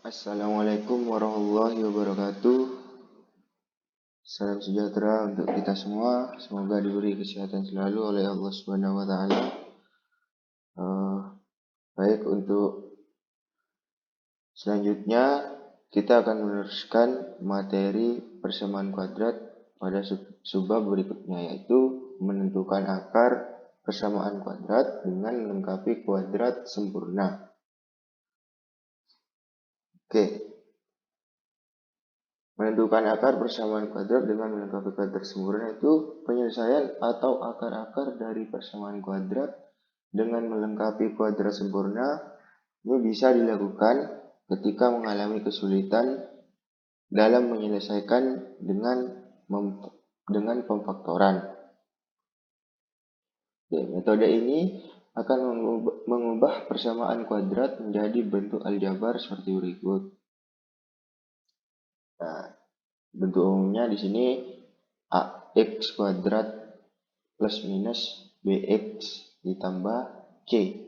Assalamualaikum warahmatullahi wabarakatuh. Salam sejahtera untuk kita semua. Semoga diberi kesehatan selalu oleh Allah Subhanahu wa taala. Baik, untuk selanjutnya kita akan meneruskan materi persamaan kuadrat pada subbab berikutnya, yaitu menentukan akar persamaan kuadrat dengan melengkapi kuadrat sempurna. Menentukan akar persamaan kuadrat dengan melengkapi kuadrat sempurna itu penyelesaian atau akar-akar dari persamaan kuadrat dengan melengkapi kuadrat sempurna. Ini bisa dilakukan ketika mengalami kesulitan dalam menyelesaikan dengan pemfaktoran. Metode ini akan mengubah persamaan kuadrat menjadi bentuk aljabar seperti berikut. Bentuk umumnya di sini ax kuadrat plus minus bx ditambah c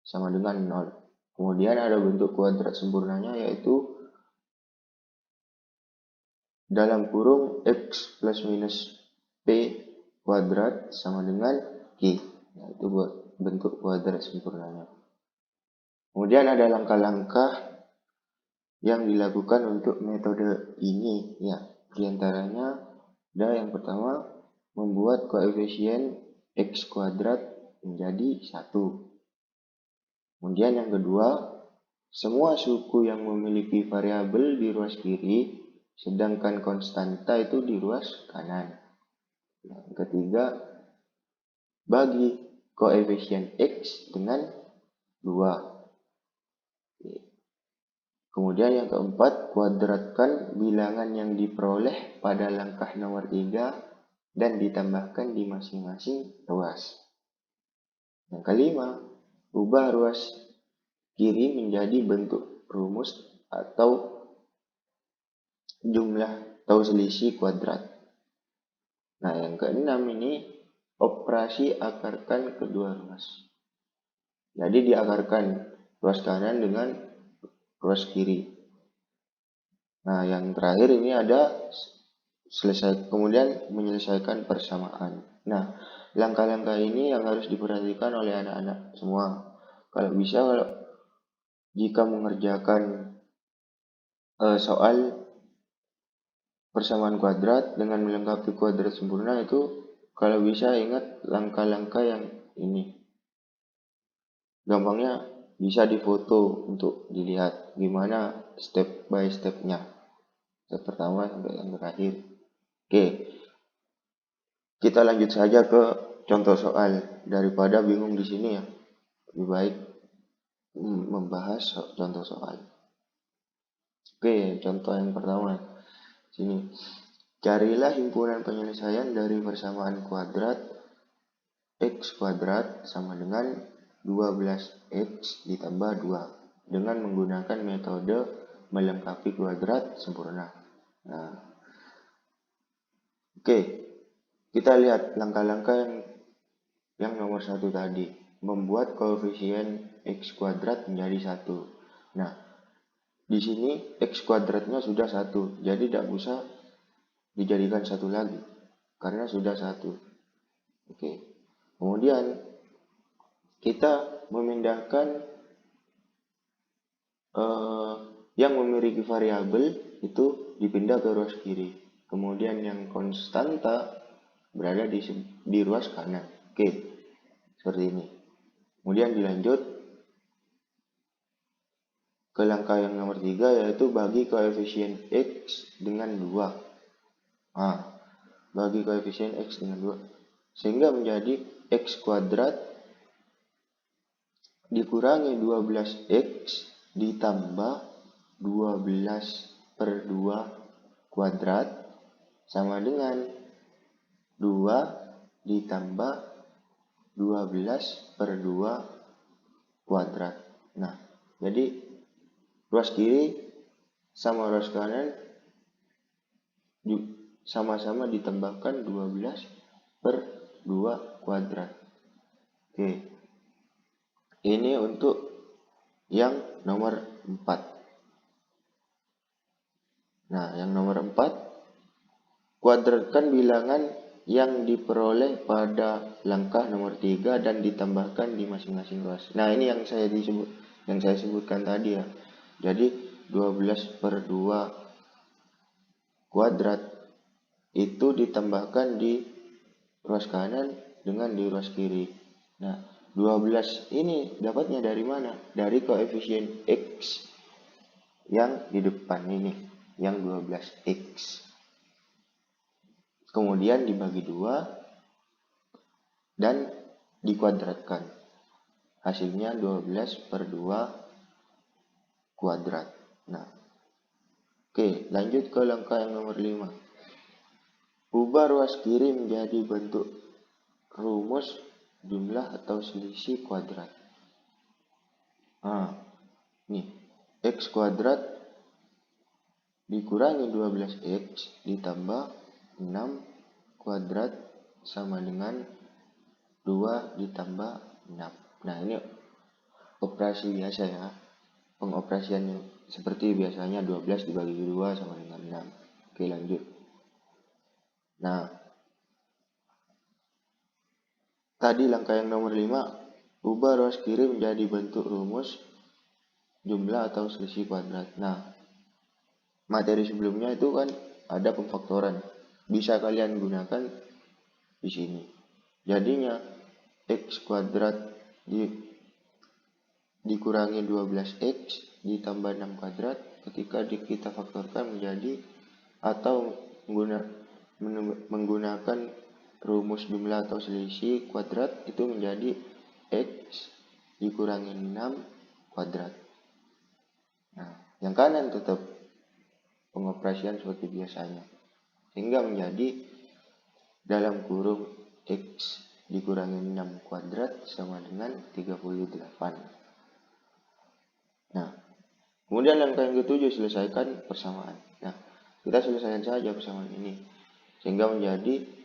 sama dengan 0. Kemudian ada bentuk kuadrat sempurnanya, yaitu dalam kurung x plus minus p kuadrat sama dengan q. Itu bentuk kuadrat sempurnanya. Kemudian ada langkah-langkah yang dilakukan untuk metode ini, ya. Di antaranya ada yang pertama, membuat koefisien x kuadrat menjadi 1. Kemudian yang kedua, semua suku yang memiliki variabel di ruas kiri, sedangkan konstanta itu di ruas kanan. Yang ketiga, bagi koefisien x dengan 2. Kemudian yang keempat, kuadratkan bilangan yang diperoleh pada langkah nomor 3 dan ditambahkan di masing-masing ruas. Yang kelima, ubah ruas kiri menjadi bentuk rumus atau jumlah atau selisih kuadrat. Nah, yang keenam ini operasi akarkan kedua ruas. Jadi diakarkan ruas kanan dengan ruas kiri. Nah, yang terakhir ini ada kemudian menyelesaikan persamaan. Nah, langkah-langkah ini yang harus diperhatikan oleh anak-anak semua. Kalau jika mengerjakan soal persamaan kuadrat dengan melengkapi kuadrat sempurna, itu kalau bisa ingat langkah-langkah yang ini. Gampangnya bisa difoto untuk dilihat gimana step by stepnya. Step pertama sampai yang terakhir. Kita lanjut saja ke contoh soal daripada bingung di sini, ya. Lebih baik membahas contoh soal. Contoh yang pertama sini. Carilah himpunan penyelesaian dari persamaan kuadrat x kuadrat sama dengan 12x ditambah 2 dengan menggunakan metode melengkapi kuadrat sempurna. Nah, kita lihat langkah-langkah yang nomor 1 tadi, membuat koefisien x kuadrat menjadi 1. Nah, di sini x kuadratnya sudah 1, jadi tidak usah dijadikan 1 lagi karena sudah 1. Kemudian kita memindahkan yang memiliki variabel itu dipindah ke ruas kiri. Kemudian yang konstanta berada di ruas kanan. Seperti ini. Kemudian dilanjut ke langkah yang nomor 3, yaitu bagi koefisien x dengan 2. Bagi koefisien x dengan 2. Sehingga menjadi x kuadrat dikurangi 12x ditambah 12 per 2 kuadrat sama dengan 2 ditambah 12 per 2 kuadrat. Nah, jadi ruas kiri sama ruas kanan sama-sama ditambahkan 12 per 2 kuadrat. Ini untuk yang nomor 4. Nah, yang nomor 4, kuadratkan bilangan yang diperoleh pada langkah nomor 3 dan ditambahkan di masing-masing ruas. Nah, ini yang saya sebutkan tadi ya. Jadi 12/2 kuadrat itu ditambahkan di ruas kanan dengan di ruas kiri. Nah, 12 ini dapatnya dari mana? Dari koefisien X yang di depan ini, yang 12X. Kemudian dibagi 2 dan dikuadratkan. Hasilnya 12/2 kuadrat. Nah, oke, lanjut ke langkah yang nomor 5. Ubah ruas kiri menjadi bentuk rumus jumlah atau selisih kuadrat. Nah, nih, X kuadrat dikurangi 12X ditambah 6 kuadrat sama dengan 2 ditambah 6. Nah, ini operasi biasa ya. Pengoperasiannya seperti biasanya 12 dibagi 2 sama dengan 6. Oke, lanjut. Nah, tadi langkah yang nomor 5, ubah ruas kiri menjadi bentuk rumus jumlah atau selisih kuadrat. Nah, materi sebelumnya itu kan ada pemfaktoran. Bisa kalian gunakan di sini. Jadinya X kuadrat dikurangi 12X ditambah 6 kuadrat ketika kita faktorkan menjadi atau menggunakan rumus jumlah atau selisih kuadrat itu menjadi X dikurangi 6 kuadrat. Nah, yang kanan tetap pengoperasian seperti biasanya. Sehingga menjadi dalam kurung X dikurangi 6 kuadrat sama dengan 38. Nah, kemudian langkah yang ketujuh, selesaikan persamaan. Nah, kita selesaikan saja persamaan ini. Sehingga menjadi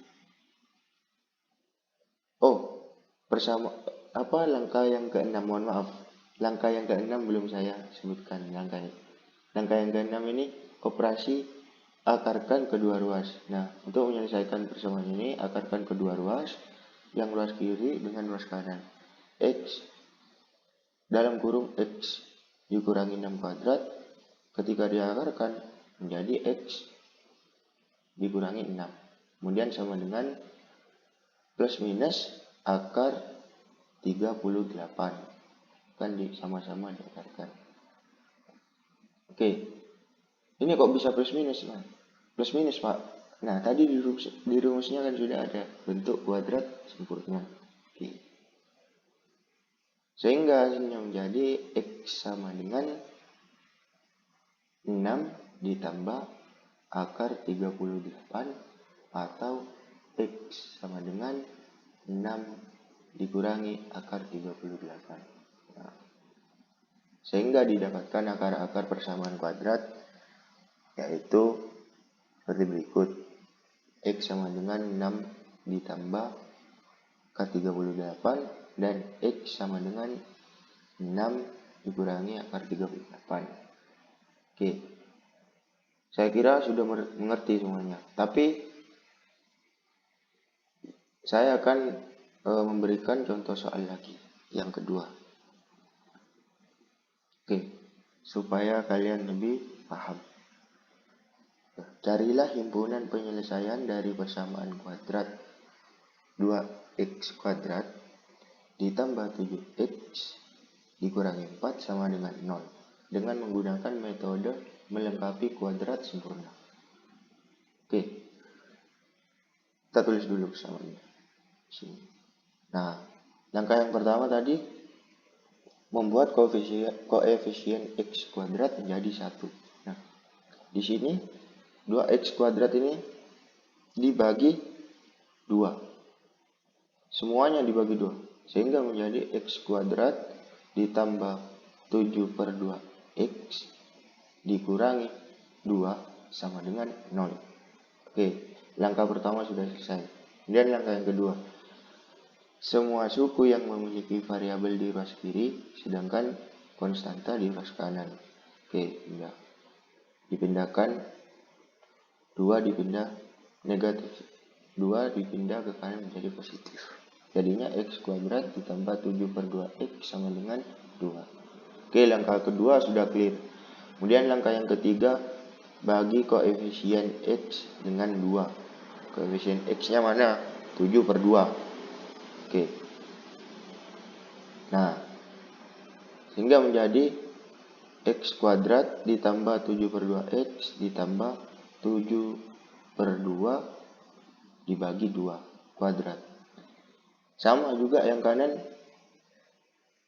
langkah yang ke-6, mohon maaf. Langkah yang ke-6 belum saya sebutkan langkahnya. Langkah yang ke-6 ini operasi akarkan kedua ruas. Nah, untuk menyelesaikan persamaan ini, akarkan kedua ruas, yang ruas kiri dengan ruas kanan. X dalam kurung X dikurangi 6 kuadrat, ketika diakarkan menjadi X dikurangi 6. Kemudian sama dengan plus minus akar 38. Kan sama-sama diakarkan. Oke. Ini kok bisa plus minus, Pak? Plus minus, Pak. Nah, tadi di rumusnya kan sudah ada bentuk kuadrat sempurna. Oke. Sehingga hasilnya menjadi X sama dengan 6 ditambah akar 38 atau X sama dengan 6 dikurangi akar 38. Nah, sehingga didapatkan akar-akar persamaan kuadrat yaitu seperti berikut. X sama dengan 6 ditambah akar 38 dan X sama dengan 6 dikurangi akar 38. Oke. Saya kira sudah mengerti semuanya. Tapi saya akan memberikan contoh soal lagi yang kedua. Oke, supaya kalian lebih paham. Carilah himpunan penyelesaian dari persamaan kuadrat 2x kuadrat ditambah 7x dikurangi 4 sama dengan 0 dengan menggunakan metode melengkapi kuadrat sempurna. Oke, kita tulis dulu persamaan sini. Nah, langkah yang pertama tadi membuat koefisien x kuadrat menjadi 1. Nah, di sini 2x kuadrat ini dibagi 2. Semuanya dibagi 2. Sehingga menjadi x kuadrat ditambah 7/2x dikurangi 2 sama dengan 0. Oke, langkah pertama sudah selesai. Kemudian langkah yang kedua. Semua suku yang memiliki variabel di ruas kiri sedangkan konstanta di ruas kanan. Oke, dipindahkan 2 dipindah negatif, 2 dipindah ke kanan menjadi positif. Jadinya X kuadrat ditambah 7 per 2X sama dengan 2. Oke, langkah kedua sudah clear. Kemudian langkah yang ketiga, bagi koefisien X dengan 2. Koefisien X-nya mana? 7 per 2. Oke. Nah, sehingga menjadi X kuadrat ditambah 7 per 2X ditambah 7 per 2 dibagi 2 kuadrat. Sama juga yang kanan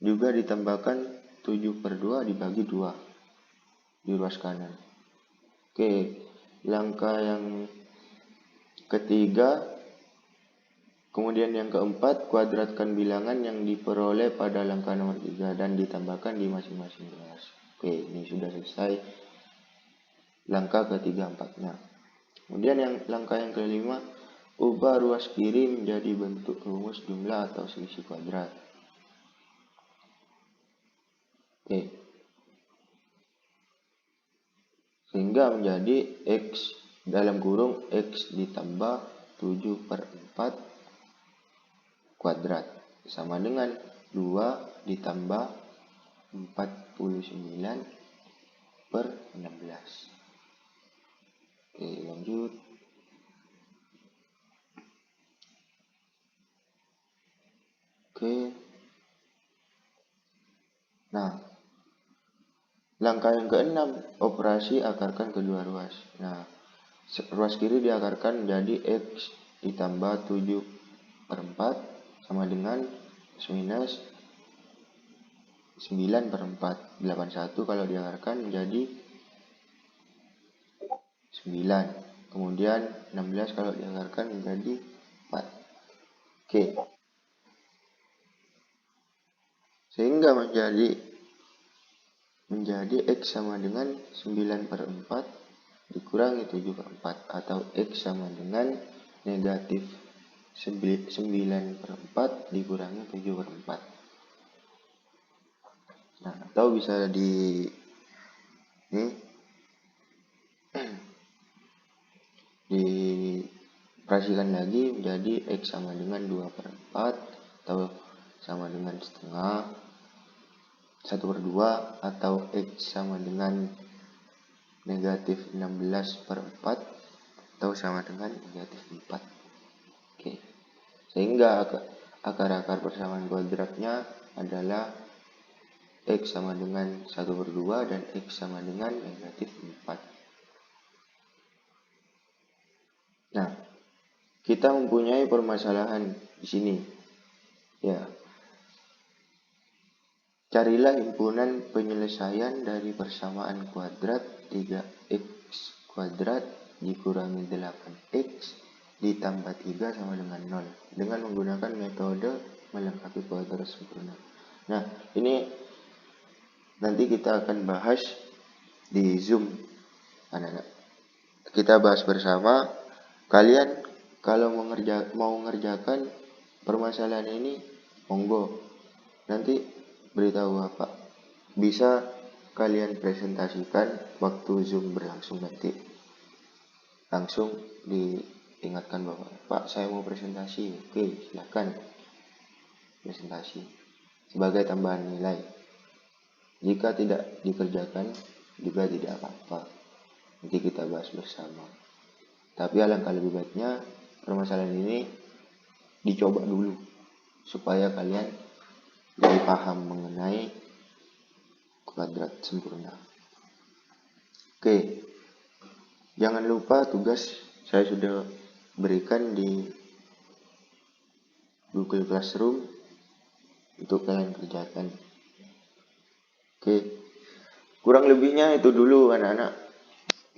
juga ditambahkan 7 per 2 dibagi 2 di ruas kanan. Oke, langkah yang ketiga, kemudian yang keempat, kuadratkan bilangan yang diperoleh pada langkah nomor 3 dan ditambahkan di masing-masing ruas. Oke, ini sudah selesai langkah ketiga empatnya. Kemudian langkah yang kelima, ubah ruas kiri menjadi bentuk rumus jumlah atau selisih kuadrat. Oke. Sehingga menjadi X dalam kurung X ditambah 7 per 4 kuadrat sama dengan 2 ditambah 49 per 16. Oke, lanjut. Oke. Nah, langkah yang keenam, operasi akarkan kedua ruas. Nah, ruas kiri diakarkan menjadi X ditambah 7 per 4 sama dengan minus 9 per 4. 81 kalau diakarkan menjadi 9. Kemudian 16 kalau diakarkan menjadi 4. Oke. Sehingga menjadi X sama dengan 9 per 4 dikurangi 7 per 4 atau X sama dengan negatif 9 per 4 dikurangi 7 per 4. Nah, atau bisa dioperasikan lagi menjadi X sama dengan 2 per 4 atau sama dengan setengah 1 per 2 atau X sama dengan negatif 16 per 4 atau sama dengan negatif 4. Oke. Sehingga akar-akar persamaan kuadratnya adalah X sama dengan 1 per 2 dan X sama dengan negatif 4. Nah, kita mempunyai permasalahan di sini. Ya. Carilah himpunan penyelesaian dari persamaan kuadrat 3x kuadrat dikurangi 8x ditambah 3 sama dengan 0 dengan menggunakan metode melengkapi kuadrat sempurna. Nah, ini nanti kita akan bahas di Zoom, anak-anak. Kita bahas bersama. Kalian kalau mau mengerjakan permasalahan ini, monggo. Nanti beritahu Bapak. Bisa kalian presentasikan waktu Zoom berlangsung nanti. Langsung diingatkan bahwa Pak, saya mau presentasi. Oke, silakan presentasi sebagai tambahan nilai. Jika tidak dikerjakan juga tidak apa-apa. Nanti kita bahas bersama. Tapi alangkah lebih baiknya permasalahan ini dicoba dulu supaya kalian lebih paham mengenai kuadrat sempurna. Oke, jangan lupa tugas saya sudah berikan di Google Classroom untuk kalian kerjakan. Oke, kurang lebihnya itu dulu anak-anak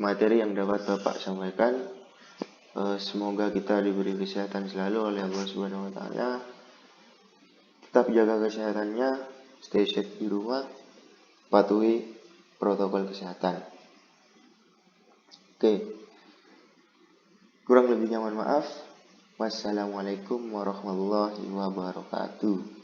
materi yang dapat Bapak sampaikan. Semoga kita diberi kesehatan selalu oleh Allah Subhanahu wa Ta'ala. Tetap jaga kesehatannya, stay safe di rumah, patuhi protokol kesehatan. Oke, kurang lebihnya mohon maaf. Wassalamualaikum warahmatullahi wabarakatuh.